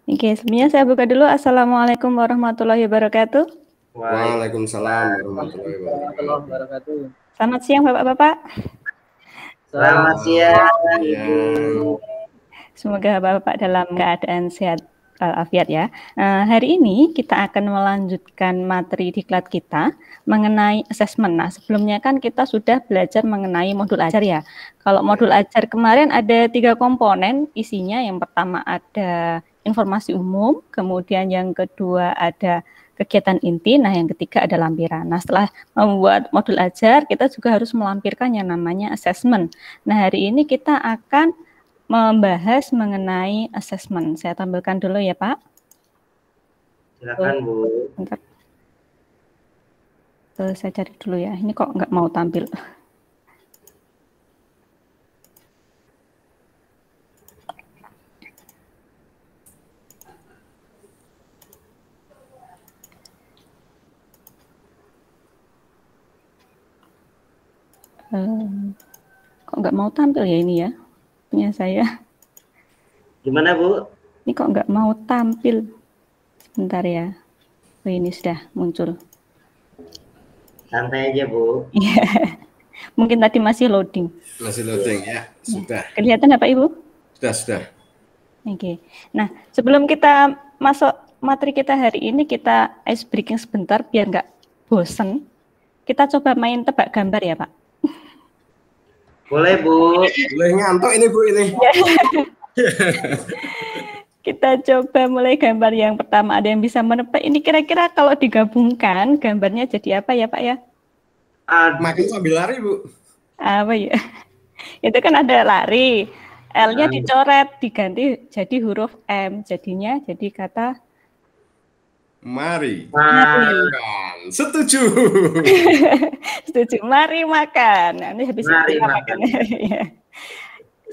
Oke, sebelumnya saya buka dulu. Assalamualaikum warahmatullahi wabarakatuh. Waalaikumsalam warahmatullahi wabarakatuh. Selamat siang Bapak-Bapak. Selamat siang, Ibu. Semoga Bapak dalam keadaan sehat walafiat ya. Hari ini kita akan melanjutkan materi diklat kita mengenai asesmen. Nah, sebelumnya kan kita sudah belajar mengenai modul ajar ya. Kalau modul ajar kemarin ada 3 komponen isinya. Yang pertama ada informasi umum, kemudian yang kedua ada kegiatan inti, nah yang ketiga ada lampiran. Nah, setelah membuat modul ajar, kita juga harus melampirkan yang namanya assessment. Nah, hari ini kita akan membahas mengenai assessment. Saya tampilkan dulu ya, Pak. Silakan, Bu. Bentar. Saya cari dulu ya. Ini kok nggak mau tampil. Kok nggak mau tampil ya ini ya, punya saya. Gimana, Bu? Ini kok nggak mau tampil. Sebentar ya. Oh, ini sudah muncul. Santai aja, Bu. Mungkin tadi masih loading. Masih loading ya, sudah. Kelihatan Bapak Ibu? Sudah. Oke. Nah, sebelum kita masuk materi kita hari ini, kita ice breaking sebentar biar nggak bosen. Kita coba main tebak gambar ya, Pak. Boleh, Bu. Boleh ngantuk ini, Bu, ini. Kita coba mulai gambar yang pertama. Ada yang bisa menebak ini kira-kira kalau digabungkan gambarnya jadi apa ya, Pak ya? Makin sambil lari, Bu. Apa ya? Itu kan ada lari. L-nya dicoret, diganti jadi huruf M. Jadinya jadi kata Mari. Makan. Setuju. Setuju. Mari makan. Nah, ini habis Mari kita makan.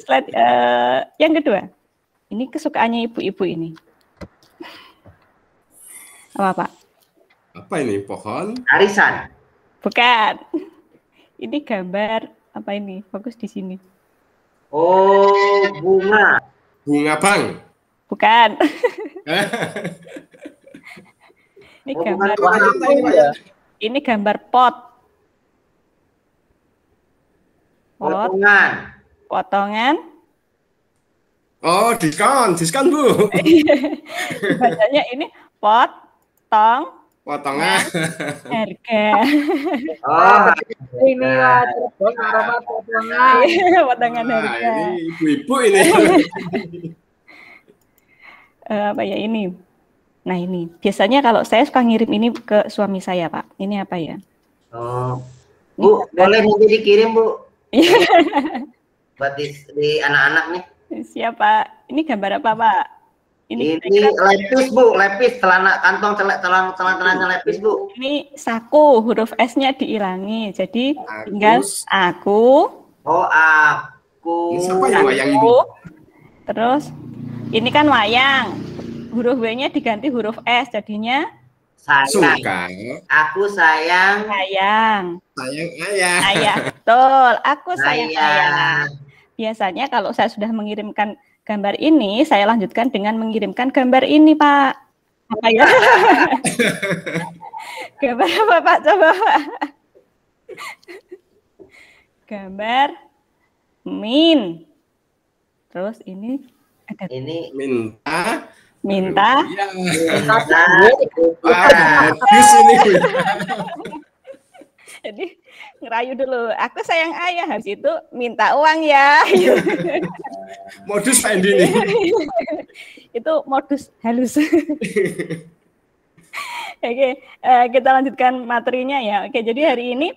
Slide yang kedua. Ini kesukaannya ibu-ibu ini. Apa, Pak? Apa ini? Pohon? Arisan. Bukan. Ini gambar apa ini? Fokus di sini. Oh, bunga. Bunga bang. Bukan. Ini Oh, gambar. Ini gambar pot. Potongan. Potongan. Oh, diskon, Bu. Bacanya ini potong. Potongan. Harga. Oh, ini potongan. Potongan harga. Ini ibu-ibu ini. Apa ya ini? Nah ini biasanya kalau saya suka ngirim ini ke suami saya, Pak. Ini apa ya? Oh, Bu, boleh nanti dikirim, Bu. Buat di anak-anak nih. Siapa? Ini gambar apa, Pak? Ini lepis, Bu, lepis celana kantong celana lepis, Bu. Ini saku, huruf S-nya diilangi. Jadi tinggal aku. Oh, aku. Ini siapa yang wayang ini? Terus ini kan wayang. Huruf W-nya diganti huruf S, jadinya sayang. Suka. Aku sayang. Sayang. Sayang ayah. Ayah, betul. Aku sayang ayah. Biasanya kalau saya sudah mengirimkan gambar ini, saya lanjutkan dengan mengirimkan gambar ini, Pak. Apa ya? Gambar apa, Pak? Coba, Pak. Gambar min. Terus ini ada minta. Ya. Bagus ini. Jadi ngerayu dulu. Aku sayang ayah. Habis itu minta uang ya. Modus Pak Endi nih. Itu modus halus. Oke, kita lanjutkan materinya ya. Oke, jadi hari ini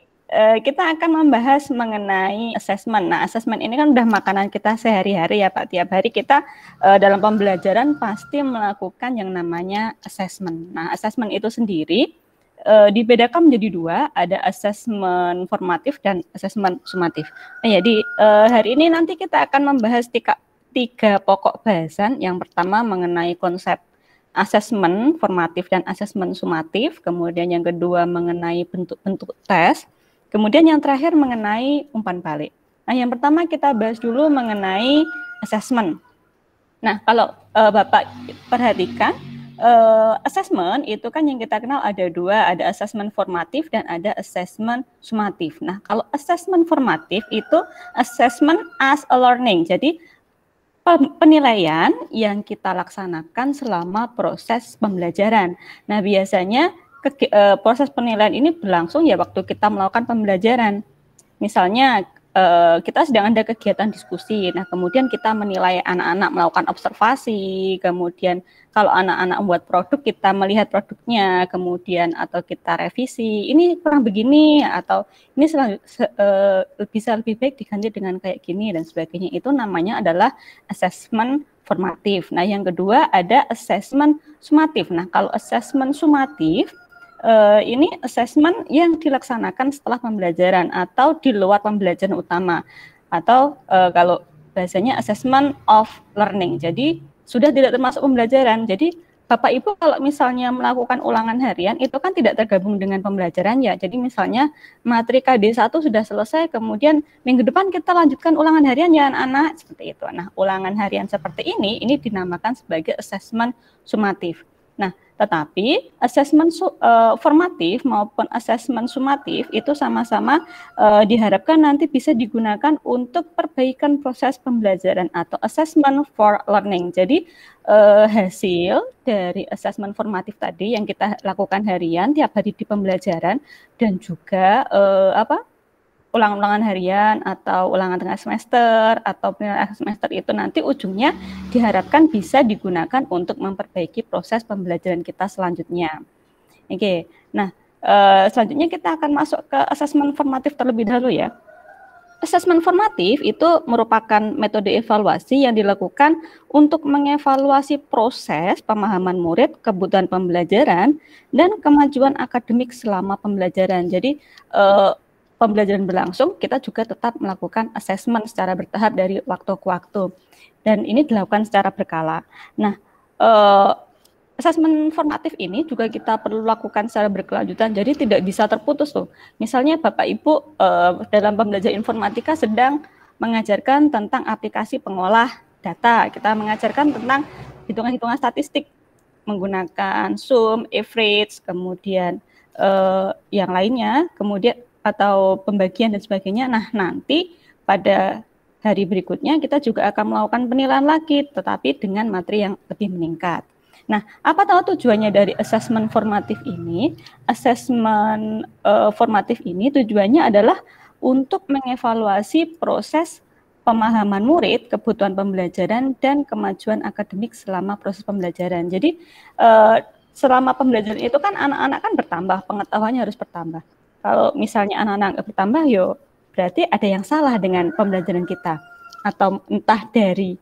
kita akan membahas mengenai assessment. Nah, assessment ini kan udah makanan kita sehari-hari ya Pak. Tiap hari kita dalam pembelajaran pasti melakukan yang namanya assessment. Nah, assessment itu sendiri dibedakan menjadi 2, ada assessment formatif dan assessment sumatif. Nah, jadi hari ini nanti kita akan membahas 3 pokok bahasan. Yang pertama mengenai konsep assessment formatif dan assessment sumatif, kemudian yang kedua mengenai bentuk-bentuk tes, kemudian yang terakhir mengenai umpan balik. Nah, yang pertama kita bahas dulu mengenai assessment. Nah, kalau Bapak perhatikan, assessment itu kan yang kita kenal ada dua, ada assessment formatif dan ada assessment sumatif. Nah, kalau assessment formatif itu assessment as a learning. Jadi penilaian yang kita laksanakan selama proses pembelajaran. Nah, biasanya proses penilaian ini berlangsung ya waktu kita melakukan pembelajaran. Misalnya kita sedang ada kegiatan diskusi. Nah, kemudian kita menilai anak-anak melakukan observasi, kemudian kalau anak-anak membuat produk, kita melihat produknya, kemudian atau kita revisi, ini kurang begini, atau ini bisa lebih baik diganti dengan kayak gini, dan sebagainya. Itu namanya adalah assessment formatif. Nah, yang kedua ada assessment sumatif. Nah, kalau assessment sumatif, ini assessment yang dilaksanakan setelah pembelajaran atau di luar pembelajaran utama, atau kalau bahasanya assessment of learning. Jadi sudah tidak termasuk pembelajaran. Jadi Bapak Ibu kalau misalnya melakukan ulangan harian itu kan tidak tergabung dengan pembelajaran ya. Jadi misalnya materi KD1 sudah selesai, kemudian minggu depan kita lanjutkan ulangan harian ya anak-anak, seperti itu. Nah, ulangan harian seperti ini dinamakan sebagai assessment sumatif. Nah, tetapi assessment formatif maupun assessment sumatif itu sama-sama diharapkan nanti bisa digunakan untuk perbaikan proses pembelajaran atau assessment for learning. Jadi hasil dari assessment formatif tadi yang kita lakukan harian tiap hari di pembelajaran dan juga ulangan-ulangan harian atau ulangan tengah semester atau penilaian semester itu nanti ujungnya diharapkan bisa digunakan untuk memperbaiki proses pembelajaran kita selanjutnya. Oke, nah selanjutnya kita akan masuk ke asesmen formatif terlebih dahulu ya. Asesmen formatif itu merupakan metode evaluasi yang dilakukan untuk mengevaluasi proses pemahaman murid, kebutuhan pembelajaran, dan kemajuan akademik selama pembelajaran. Jadi pembelajaran berlangsung, kita juga tetap melakukan assessment secara bertahap dari waktu ke waktu. Dan ini dilakukan secara berkala. Nah, assessment formatif ini juga kita perlu lakukan secara berkelanjutan, jadi tidak bisa terputus tuh. Misalnya Bapak Ibu dalam pembelajaran informatika sedang mengajarkan tentang aplikasi pengolah data. Kita mengajarkan tentang hitungan-hitungan statistik menggunakan sum, average, kemudian yang lainnya, kemudian atau pembagian dan sebagainya. Nah, nanti pada hari berikutnya kita juga akan melakukan penilaian lagi, tetapi dengan materi yang lebih meningkat. Nah, apa tahu tujuannya dari assessment formatif ini? Assessment formatif ini tujuannya adalah untuk mengevaluasi proses pemahaman murid, kebutuhan pembelajaran, dan kemajuan akademik selama proses pembelajaran. Jadi, selama pembelajaran itu kan anak-anak kan bertambah, pengetahuannya harus bertambah. Kalau misalnya anak-anak nggak bertambah, berarti ada yang salah dengan pembelajaran kita. Atau entah dari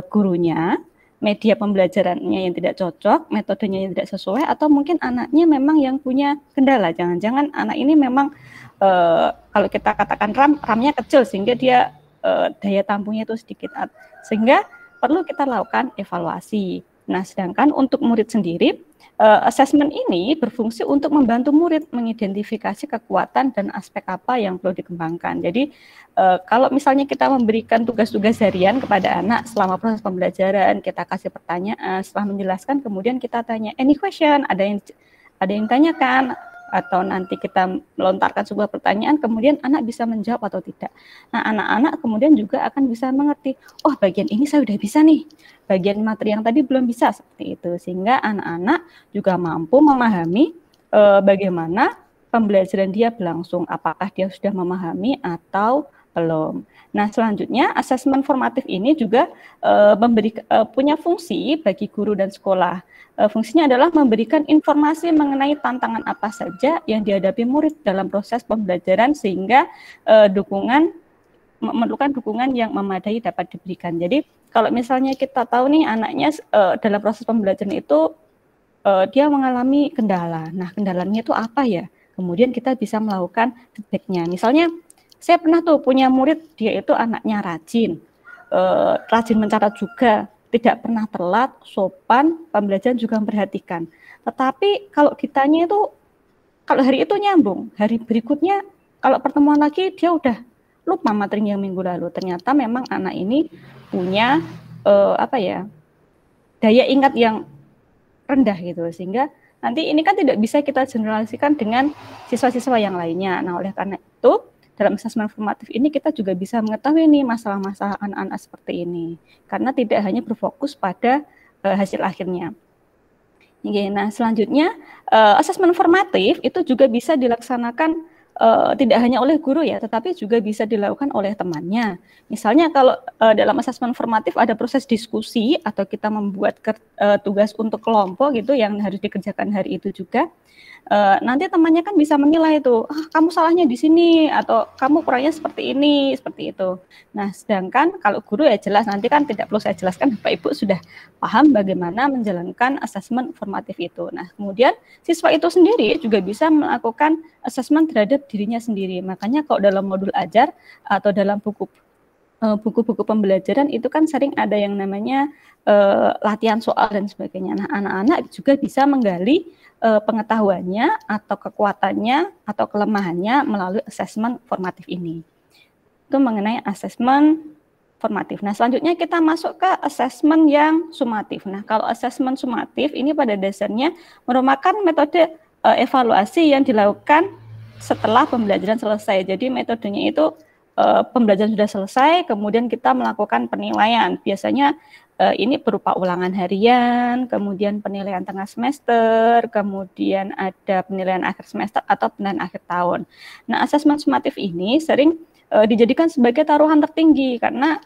gurunya, media pembelajarannya yang tidak cocok, metodenya yang tidak sesuai, atau mungkin anaknya memang yang punya kendala. Jangan-jangan anak ini memang, kalau kita katakan RAM-nya kecil, sehingga dia daya tampungnya itu sedikit. Sehingga perlu kita lakukan evaluasi. Nah, sedangkan untuk murid sendiri, assessment ini berfungsi untuk membantu murid mengidentifikasi kekuatan dan aspek apa yang perlu dikembangkan. Jadi kalau misalnya kita memberikan tugas-tugas harian kepada anak selama proses pembelajaran, kita kasih pertanyaan, setelah menjelaskan kemudian kita tanya any question, ada yang tanyakan, atau nanti kita melontarkan sebuah pertanyaan, kemudian anak bisa menjawab atau tidak. Nah, anak-anak kemudian juga akan bisa mengerti, oh bagian ini saya udah bisa nih, bagian materi yang tadi belum bisa, seperti itu. Sehingga anak-anak juga mampu memahami bagaimana pembelajaran dia berlangsung, apakah dia sudah memahami atau belum. Nah, selanjutnya asesmen formatif ini juga punya fungsi bagi guru dan sekolah. Fungsinya adalah memberikan informasi mengenai tantangan apa saja yang dihadapi murid dalam proses pembelajaran sehingga memerlukan dukungan yang memadai dapat diberikan. Jadi kalau misalnya kita tahu nih anaknya dalam proses pembelajaran itu dia mengalami kendala. Nah, kendalanya itu apa ya? Kemudian kita bisa melakukan feedback-nya. Misalnya saya pernah tuh punya murid, dia itu anaknya rajin mencatat juga, tidak pernah telat, sopan, pembelajaran juga memperhatikan. Tetapi kalau ditanya itu, kalau hari itu nyambung, hari berikutnya kalau pertemuan lagi dia udah lupa materinya yang minggu lalu. Ternyata memang anak ini punya daya ingat yang rendah gitu, sehingga nanti ini kan tidak bisa kita generalisasikan dengan siswa-siswa yang lainnya. Nah, oleh karena itu dalam asesmen formatif ini kita juga bisa mengetahui nih masalah-masalah anak-anak seperti ini, karena tidak hanya berfokus pada hasil akhirnya. Nah, selanjutnya asesmen formatif itu juga bisa dilaksanakan tidak hanya oleh guru ya, tetapi juga bisa dilakukan oleh temannya. Misalnya kalau dalam asesmen formatif ada proses diskusi atau kita membuat tugas untuk kelompok gitu yang harus dikerjakan hari itu juga, nanti temannya kan bisa menilai itu, kamu salahnya di sini atau kamu kurangnya seperti ini, seperti itu. Nah, sedangkan kalau guru ya jelas nanti kan tidak perlu saya jelaskan, Bapak Ibu sudah paham bagaimana menjalankan asesmen formatif itu. Nah, kemudian siswa itu sendiri juga bisa melakukan asesmen terhadap dirinya sendiri. Makanya kalau dalam modul ajar atau dalam buku-buku pembelajaran itu kan sering ada yang namanya latihan soal dan sebagainya. Nah, anak-anak juga bisa menggali pengetahuannya atau kekuatannya atau kelemahannya melalui asesmen formatif ini. Itu mengenai asesmen formatif. Nah, selanjutnya kita masuk ke asesmen yang sumatif. Nah, kalau asesmen sumatif ini pada dasarnya merupakan metode evaluasi yang dilakukan setelah pembelajaran selesai. Jadi metodenya itu pembelajaran sudah selesai, kemudian kita melakukan penilaian. Biasanya ini berupa ulangan harian, kemudian penilaian tengah semester, kemudian ada penilaian akhir semester atau penilaian akhir tahun. Nah, asesmen sumatif ini sering dijadikan sebagai taruhan tertinggi karena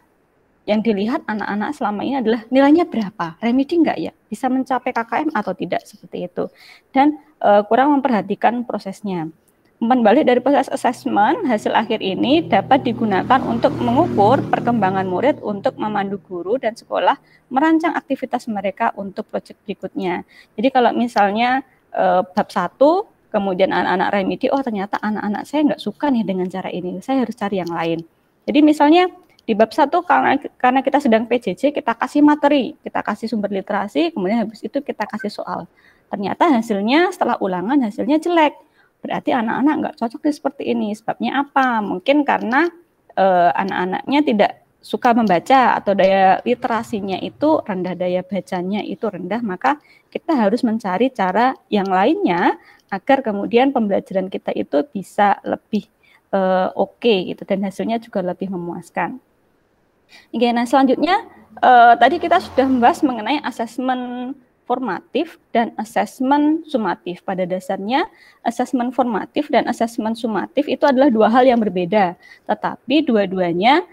yang dilihat anak-anak selama ini adalah nilainya berapa, remedi enggak ya, bisa mencapai KKM atau tidak, seperti itu. Dan kurang memperhatikan prosesnya. Umpan balik dari proses asesmen, hasil akhir ini dapat digunakan untuk mengukur perkembangan murid untuk memandu guru dan sekolah merancang aktivitas mereka untuk proyek berikutnya. Jadi kalau misalnya bab 1, kemudian anak-anak remedi, oh ternyata anak-anak saya nggak suka nih dengan cara ini, saya harus cari yang lain. Jadi misalnya di bab 1 karena kita sedang PJJ, kita kasih materi, kita kasih sumber literasi, kemudian habis itu kita kasih soal. Ternyata hasilnya setelah ulangan hasilnya jelek. Berarti anak-anak nggak cocok nih seperti ini. Sebabnya apa? Mungkin karena anak-anaknya tidak suka membaca atau daya literasinya itu rendah, daya bacanya itu rendah, maka kita harus mencari cara yang lainnya agar kemudian pembelajaran kita itu bisa lebih oke gitu dan hasilnya juga lebih memuaskan. Oke, nah selanjutnya tadi kita sudah membahas mengenai asesmen formatif dan asesmen sumatif. Pada dasarnya asesmen formatif dan asesmen sumatif itu adalah dua hal yang berbeda, tetapi dua-duanya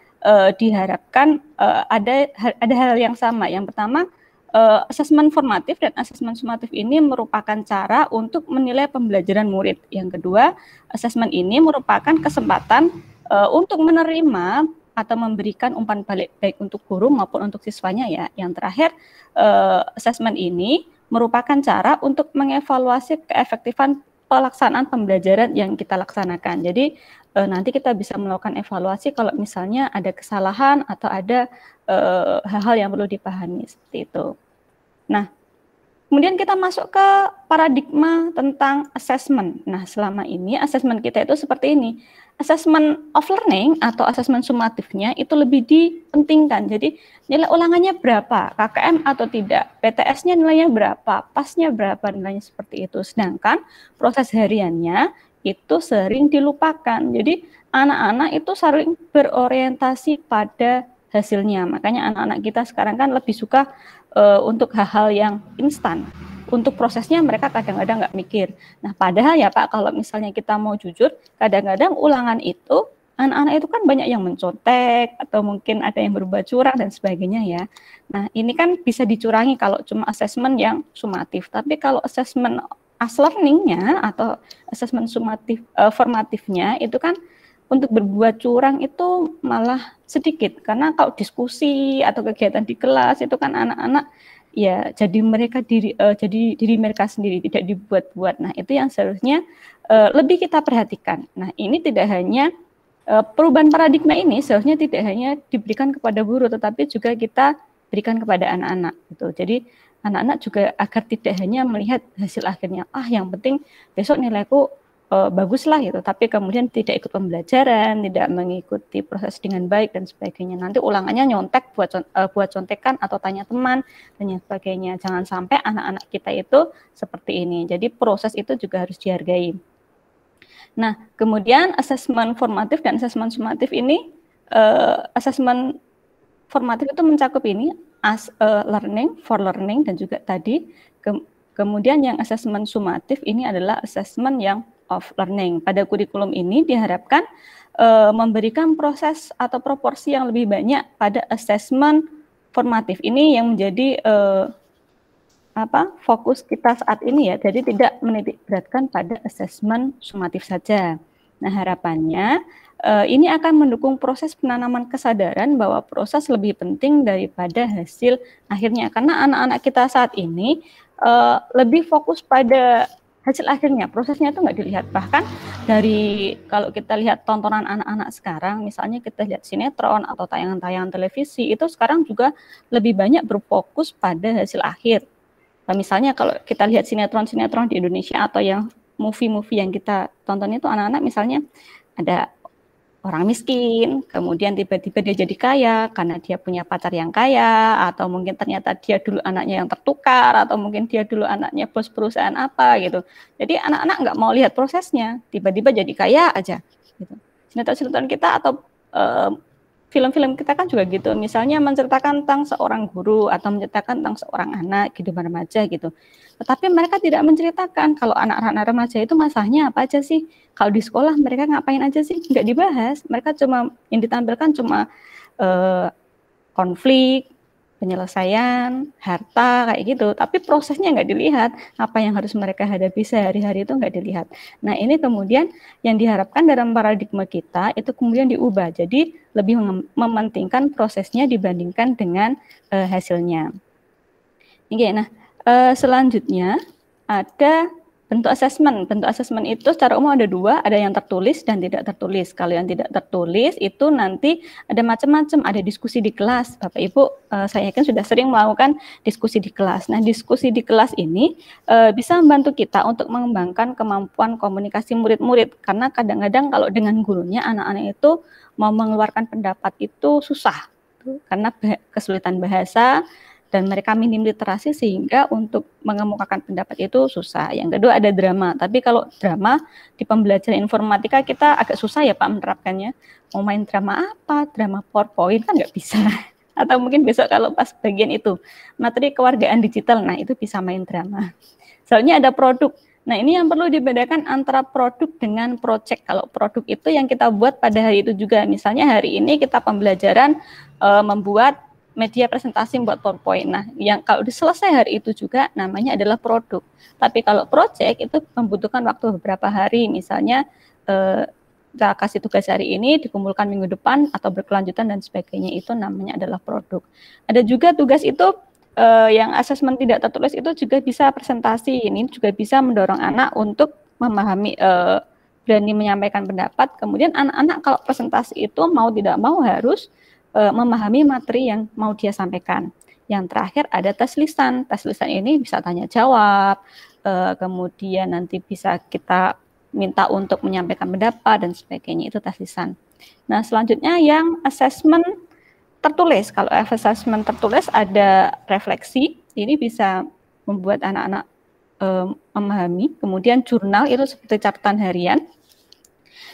diharapkan ada hal yang sama. Yang pertama, asesmen formatif dan asesmen sumatif ini merupakan cara untuk menilai pembelajaran murid. Yang kedua, asesmen ini merupakan kesempatan untuk menerima atau memberikan umpan balik baik untuk guru maupun untuk siswanya ya. Yang terakhir, asesmen ini merupakan cara untuk mengevaluasi keefektifan pelaksanaan pembelajaran yang kita laksanakan. Jadi nanti kita bisa melakukan evaluasi kalau misalnya ada kesalahan atau ada hal-hal yang perlu dipahami seperti itu. Nah, kemudian kita masuk ke paradigma tentang asesmen. Nah, selama ini asesmen kita itu seperti ini. Asesmen of learning atau asesmen sumatifnya itu lebih dipentingkan. Jadi nilai ulangannya berapa, KKM atau tidak, PTS-nya nilainya berapa, PAS-nya berapa, nilainya seperti itu. Sedangkan proses hariannya itu sering dilupakan. Jadi anak-anak itu sering berorientasi pada hasilnya. Makanya anak-anak kita sekarang kan lebih suka untuk hal-hal yang instan. Untuk prosesnya mereka kadang-kadang nggak mikir. Nah, padahal ya Pak, kalau misalnya kita mau jujur, kadang-kadang ulangan itu, anak-anak itu kan banyak yang mencontek, atau mungkin ada yang berubah curang, dan sebagainya ya. Nah, ini kan bisa dicurangi kalau cuma asesmen yang sumatif. Tapi kalau asesmen as learning-nya, atau asesmen sumatif, formatifnya, itu kan untuk berbuat curang itu malah sedikit. Karena kalau diskusi atau kegiatan di kelas, itu kan anak-anak ya jadi diri mereka sendiri, tidak dibuat-buat. Nah, itu yang seharusnya lebih kita perhatikan. Nah, ini tidak hanya perubahan paradigma ini seharusnya tidak hanya diberikan kepada guru, tetapi juga kita berikan kepada anak-anak gitu. Jadi anak-anak juga agar tidak hanya melihat hasil akhirnya, yang penting besok nilaiku bagus lah gitu, tapi kemudian tidak ikut pembelajaran, tidak mengikuti proses dengan baik dan sebagainya. Nanti ulangannya nyontek buat contekan atau tanya teman dan sebagainya. Jangan sampai anak-anak kita itu seperti ini. Jadi proses itu juga harus dihargai. Nah, kemudian asesmen formatif dan asesmen sumatif ini, asesmen formatif itu mencakup ini learning, for learning, dan juga tadi kemudian yang asesmen sumatif ini adalah asesmen yang of learning. Pada kurikulum ini diharapkan memberikan proses atau proporsi yang lebih banyak pada asesmen formatif. Ini yang menjadi fokus kita saat ini ya. Jadi tidak menitik beratkan pada asesmen sumatif saja. Nah, harapannya ini akan mendukung proses penanaman kesadaran bahwa proses lebih penting daripada hasil akhirnya. Karena anak-anak kita saat ini lebih fokus pada hasil akhirnya, prosesnya itu nggak dilihat. Bahkan dari kalau kita lihat tontonan anak-anak sekarang, misalnya kita lihat sinetron atau tayangan-tayangan televisi, itu sekarang juga lebih banyak berfokus pada hasil akhir. Nah, misalnya kalau kita lihat sinetron-sinetron di Indonesia atau yang movie-movie yang kita tonton itu anak-anak misalnya ada orang miskin, kemudian tiba-tiba dia jadi kaya karena dia punya pacar yang kaya, atau mungkin ternyata dia dulu anaknya yang tertukar, atau mungkin dia dulu anaknya bos perusahaan apa gitu. Jadi anak-anak nggak mau lihat prosesnya, tiba-tiba jadi kaya aja. Gitu. Sinetron-sinetron kita atau film-film kita kan juga gitu, misalnya menceritakan tentang seorang guru atau menceritakan tentang seorang anak kehidupan remaja gitu. Tetapi mereka tidak menceritakan kalau anak-anak remaja itu masalahnya apa aja sih, kalau di sekolah mereka ngapain aja sih, nggak dibahas. Mereka cuma yang ditampilkan cuma konflik, penyelesaian, harta kayak gitu. Tapi prosesnya nggak dilihat, apa yang harus mereka hadapi sehari-hari itu nggak dilihat. Nah, ini kemudian yang diharapkan dalam paradigma kita itu kemudian diubah. Jadi lebih mementingkan prosesnya dibandingkan dengan hasilnya. Oke, nah selanjutnya ada bentuk asesmen. Bentuk asesmen itu secara umum ada dua, ada yang tertulis dan tidak tertulis. Kalau yang tidak tertulis itu nanti ada macam-macam, ada diskusi di kelas. Bapak Ibu, saya yakin sudah sering melakukan diskusi di kelas. Nah, diskusi di kelas ini bisa membantu kita untuk mengembangkan kemampuan komunikasi murid-murid. Karena kadang-kadang kalau dengan gurunya, anak-anak itu mau mengeluarkan pendapat itu susah. Karena kesulitan bahasa, dan mereka minim literasi sehingga untuk mengemukakan pendapat itu susah. Yang kedua ada drama, tapi kalau drama di pembelajaran informatika kita agak susah ya Pak menerapkannya. Mau main drama apa? Drama PowerPoint kan nggak bisa. Atau mungkin besok kalau pas bagian itu, materi kewargaan digital, nah itu bisa main drama. Soalnya ada produk. Nah ini yang perlu dibedakan antara produk dengan project. Kalau produk itu yang kita buat pada hari itu juga. Misalnya hari ini kita pembelajaran membuat media presentasi membuat PowerPoint. Nah, yang kalau selesai hari itu juga namanya adalah produk. Tapi kalau project itu membutuhkan waktu beberapa hari. Misalnya kita kasih tugas hari ini, dikumpulkan minggu depan atau berkelanjutan dan sebagainya, itu namanya adalah produk. Ada juga tugas itu yang asesmen tidak tertulis itu juga bisa presentasi. Ini juga bisa mendorong anak untuk memahami, berani menyampaikan pendapat. Kemudian anak-anak kalau presentasi itu mau tidak mau harus memahami materi yang mau dia sampaikan. Yang terakhir ada tes lisan. Tes lisan ini bisa tanya jawab, kemudian nanti bisa kita minta untuk menyampaikan pendapat dan sebagainya, itu tes lisan. Nah, selanjutnya yang asesmen tertulis. Kalau asesmen tertulis ada refleksi, ini bisa membuat anak-anak memahami. Kemudian jurnal itu seperti catatan harian.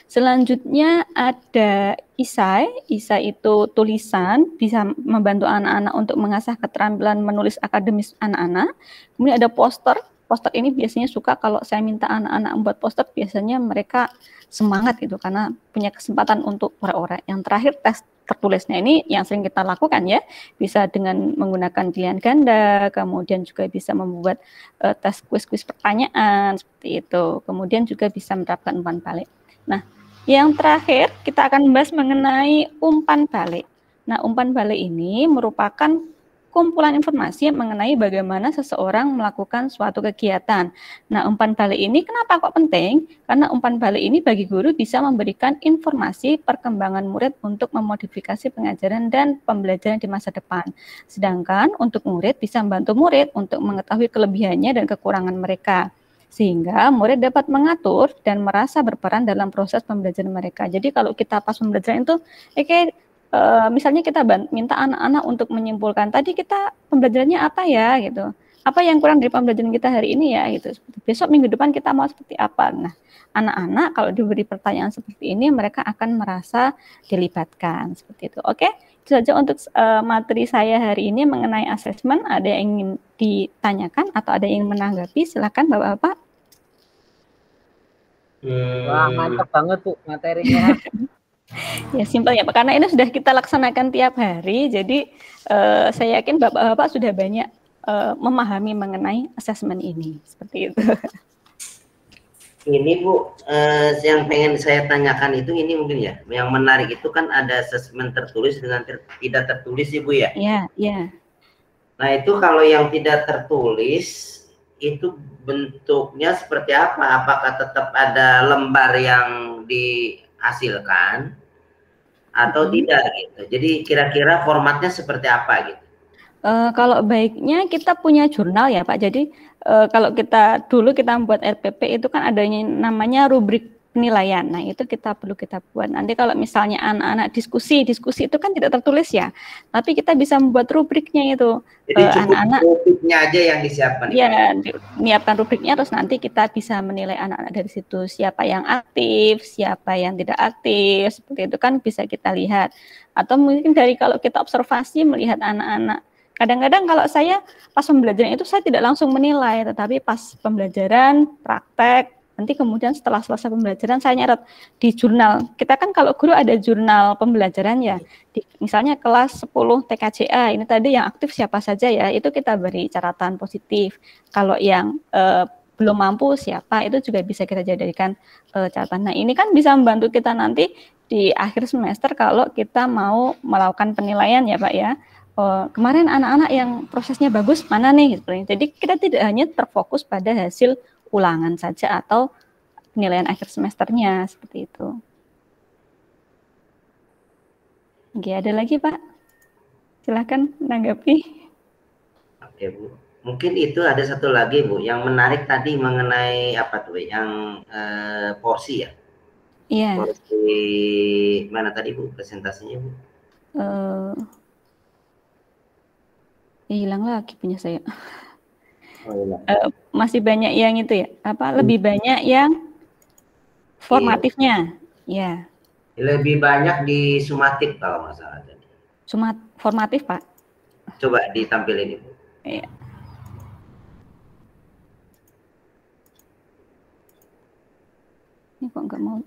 Selanjutnya ada isai. Isai itu tulisan, bisa membantu anak-anak untuk mengasah keterampilan menulis akademis anak-anak. Kemudian ada poster. Poster ini biasanya suka kalau saya minta anak-anak membuat poster, biasanya mereka semangat gitu karena punya kesempatan untuk ore-ore. Yang terakhir tes tertulisnya ini yang sering kita lakukan ya, bisa dengan menggunakan pilihan ganda, kemudian juga bisa membuat tes kuis-kuis pertanyaan seperti itu. Kemudian juga bisa menerapkan umpan balik. Nah, yang terakhir kita akan membahas mengenai umpan balik. Nah, umpan balik ini merupakan kumpulan informasi mengenai bagaimana seseorang melakukan suatu kegiatan. Nah, umpan balik ini kenapa kok penting? Karena umpan balik ini bagi guru bisa memberikan informasi perkembangan murid untuk memodifikasi pengajaran dan pembelajaran di masa depan. Sedangkan untuk murid bisa membantu murid untuk mengetahui kelebihannya dan kekurangan mereka. sehingga murid dapat mengatur dan merasa berperan dalam proses pembelajaran mereka. Jadi kalau kita pas pembelajaran itu, misalnya kita minta anak-anak untuk menyimpulkan tadi kita pembelajarannya apa ya gitu, apa yang kurang dari pembelajaran kita hari ini ya gitu. Besok minggu depan kita mau seperti apa. Nah, anak-anak kalau diberi pertanyaan seperti ini mereka akan merasa dilibatkan seperti itu. Oke, itu saja untuk materi saya hari ini mengenai asesmen. Ada yang ingin ditanyakan atau ada yang menanggapi? Silakan Bapak-bapak. Wah, mantap banget Bu materinya. Ya simpel ya Pak, karena ini sudah kita laksanakan tiap hari, jadi saya yakin Bapak-bapak sudah banyak memahami mengenai asesmen ini, seperti itu. Ini Bu, yang pengen saya tanyakan itu ini mungkin ya, yang menarik itu kan ada asesmen tertulis dengan tidak tertulis Ibu ya? Iya, iya. Nah itu kalau yang tidak tertulis, itu bentuknya seperti apa? Apakah tetap ada lembar yang dihasilkan atau tidak gitu? Jadi kira-kira formatnya seperti apa gitu? Kalau baiknya kita punya jurnal ya Pak. Jadi kalau dulu kita membuat RPP itu kan adanya namanya rubrik penilaian. Nah itu kita buat. Nanti kalau misalnya anak-anak diskusi itu kan tidak tertulis ya. Tapi kita bisa membuat rubriknya itu. Jadi anak-anak rubriknya aja yang disiapkan. Ya, menyiapkan rubriknya terus nanti kita bisa menilai anak-anak dari situ. Siapa yang aktif, siapa yang tidak aktif. Seperti itu kan bisa kita lihat. Atau mungkin kalau kita observasi melihat anak-anak. Kadang-kadang kalau saya pas pembelajaran itu saya tidak langsung menilai, tetapi pas pembelajaran, praktek, nanti kemudian setelah selesai pembelajaran saya nyatet di jurnal. Kita kan kalau guru ada jurnal pembelajaran ya, misalnya kelas 10 TKJA, ini tadi yang aktif siapa saja ya, itu kita beri catatan positif. Kalau yang belum mampu siapa, itu juga bisa kita jadikan catatan. Nah ini kan bisa membantu kita nanti di akhir semester kalau kita mau melakukan penilaian ya Pak ya. Kemarin anak-anak yang prosesnya bagus mana nih? Jadi kita tidak hanya terfokus pada hasil ulangan saja atau penilaian akhir semesternya seperti itu. Oke, ada lagi Pak? Silakan menanggapi. Oke Bu, mungkin itu ada satu lagi Bu, yang menarik tadi mengenai apa tuh? Yang porsi ya? Iya. Porsi mana tadi Bu presentasinya Bu? Hilang lagi punya saya. Masih banyak yang itu ya, lebih banyak yang formatifnya, ya. Lebih banyak di sumatif kalau nggak salah tadi. Formatif Pak. Coba ditampilin Ibu. Iya. Ini kok nggak mau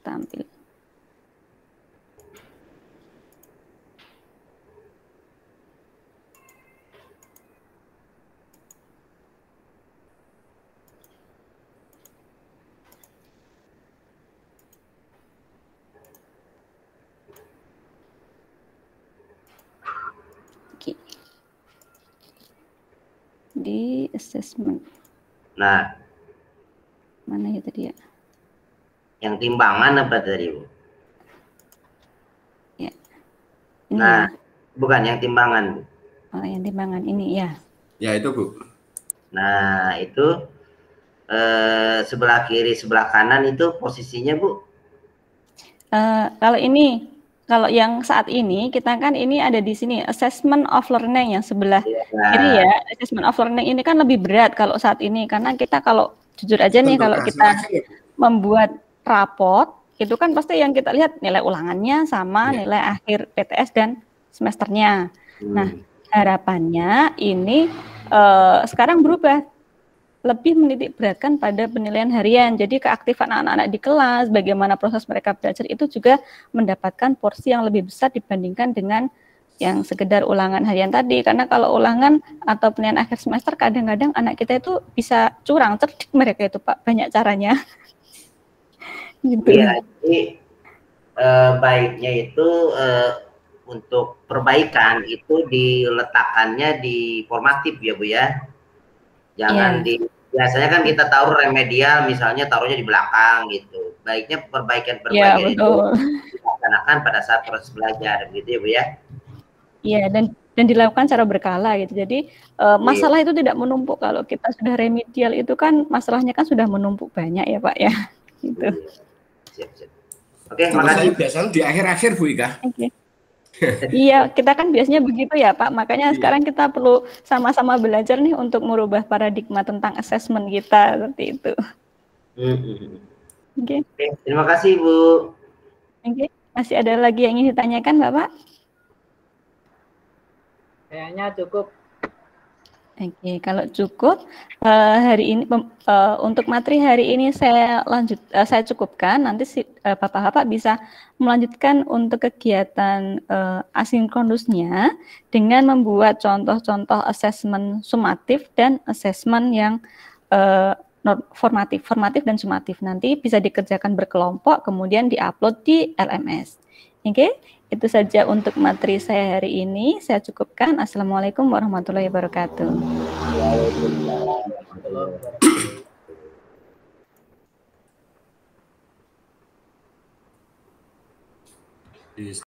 tampil. Di assessment. Nah, mana ya tadi ya? Yang timbangan apa tadi Bu? Ya. Ini nah, ya? Bukan yang timbangan Bu. Oh, yang timbangan ini ya. Ya itu Bu. Nah itu sebelah kiri sebelah kanan itu posisinya Bu. Kalau yang saat ini kita kan ini ada di sini assessment of learning yang sebelah kiri ya. Assessment of learning ini kan lebih berat kalau saat ini karena kita kalau jujur aja nih kalau kita membuat raport itu kan pasti yang kita lihat nilai ulangannya sama nilai akhir PTS dan semesternya. Nah harapannya ini sekarang berubah. Lebih menitik beratkan pada penilaian harian. Jadi keaktifan anak-anak di kelas, bagaimana proses mereka belajar itu juga mendapatkan porsi yang lebih besar dibandingkan dengan yang sekedar ulangan harian tadi. Karena kalau ulangan atau penilaian akhir semester kadang-kadang anak kita itu bisa curang, cerdik mereka itu Pak, banyak caranya. Gitu. Ya, jadi baiknya itu untuk perbaikan itu diletakkannya di formatif ya Bu ya. Jangan biasanya kan kita taruh remedial misalnya taruhnya di belakang gitu. Baiknya perbaikan-perbaikan itu dilaksanakan pada saat proses belajar gitu ya Bu ya. Iya, dan dan dilakukan secara berkala gitu. Jadi masalah itu tidak menumpuk. Kalau kita sudah remedial itu kan masalahnya kan sudah menumpuk banyak ya Pak ya. Gitu. Siap. Oke, Kalau saya makasih. biasanya di akhir-akhir Bu Ika. Oke. Iya, kita kan biasanya begitu ya Pak. Makanya sekarang kita perlu sama-sama belajar nih untuk merubah paradigma tentang assessment kita seperti itu. Oke. Terima kasih Bu. Oke. Masih ada lagi yang ingin ditanyakan Bapak? Kayaknya cukup. Oke, kalau cukup hari ini untuk materi hari ini saya cukupkan. Nanti Bapak-bapak bisa melanjutkan untuk kegiatan asinkronusnya dengan membuat contoh-contoh asesmen sumatif dan asesmen yang formatif dan sumatif. Nanti bisa dikerjakan berkelompok, kemudian diupload di LMS. Oke. Itu saja untuk materi saya hari ini. Saya cukupkan. Assalamualaikum warahmatullahi wabarakatuh.